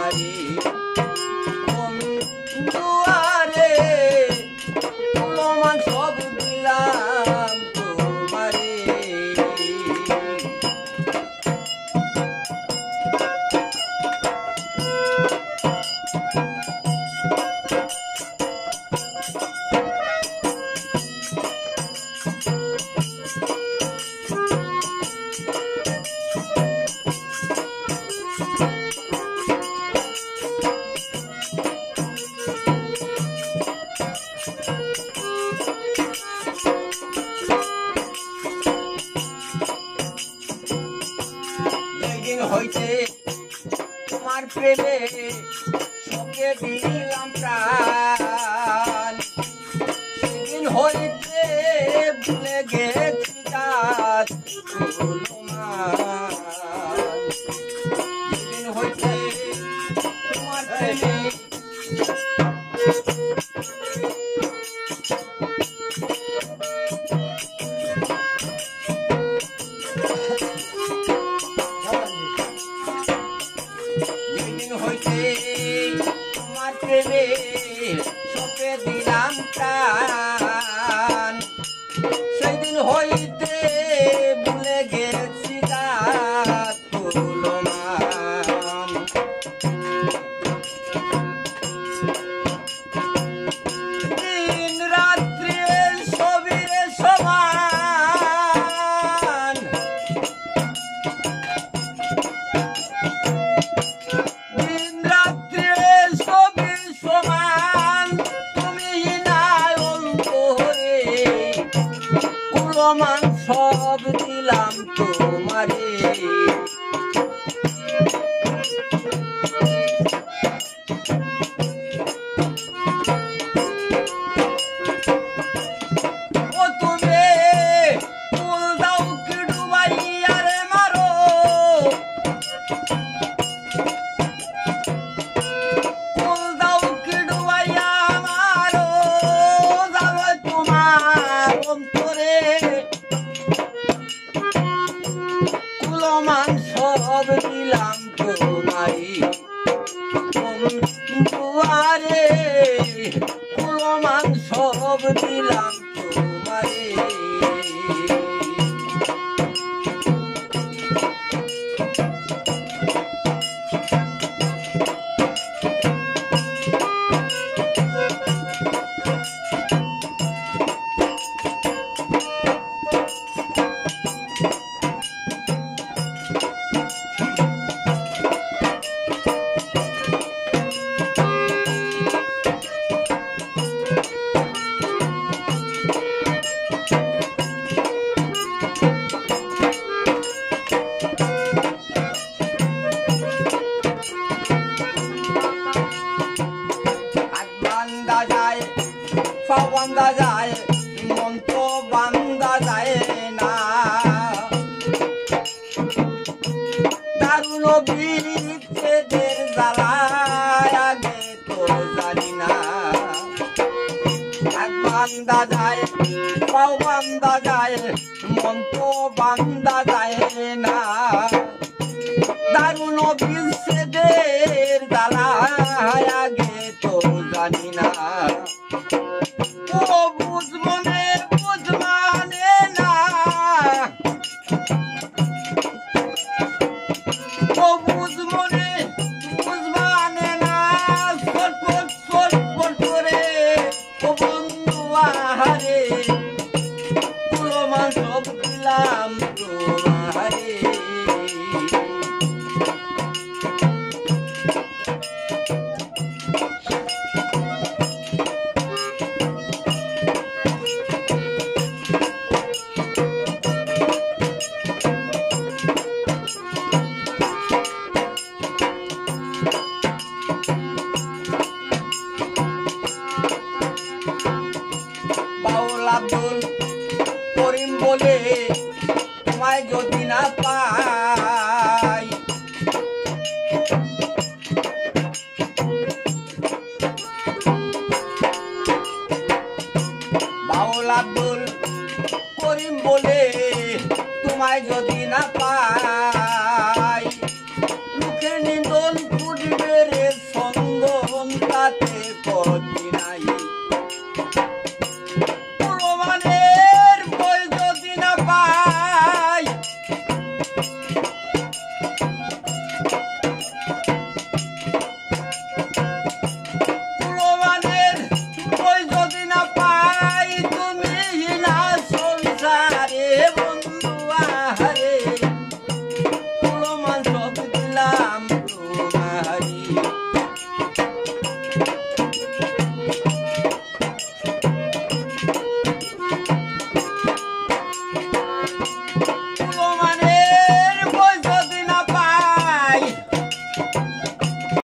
তোমারে দুয়ারে কুলমান সব দিলাম তোমারে হইতে তোমার প্রেমে সঙ্গে দিলাম প্রাণ সেদিন হইতে ভুলে গেছি জাত সেদিন হইতে তোমার প্রেমে তোমার প্রেমে সপে দিলাম প্রাণ সেদিন হইতে ভুলে গেছি তুলমান দিন রাত্রি সবিরে সমান দিন রাত্রি সবই সমান তুমি নাই অন্তরে কুলমান সব দিলাম তোমারে ও তুমি ফুল দাও কি ডুবাইয়া রে মারো ফুল দাও কি ডুবাইয়া মারো যাবে তোমার অন্তরে কুলমান সব দিলাম তোমারে দুয়ারে কুলমান সব দিলাম তোমারে বান্দা যায় পা বান্দা যায় মন তো বান্দা যায় না দারুণ বিচ্ছেদের জ্বালায় আগে তো জানি না এক বান্দা যায় পা বান্দা যায় মন তো বান্দা যায় না দারুণ বিচ্ছেদের জ্বালায় আগে তো জানি না ও বুঝ মনে বুঝ মানে না ও বুঝ মনে বুঝ মানে না ছটফট ছটফট করে ও বন্ধু আহারে কুলমান সব দিলাম তোমারে আব্দুল করিম বলে তোমায় যদি না পাই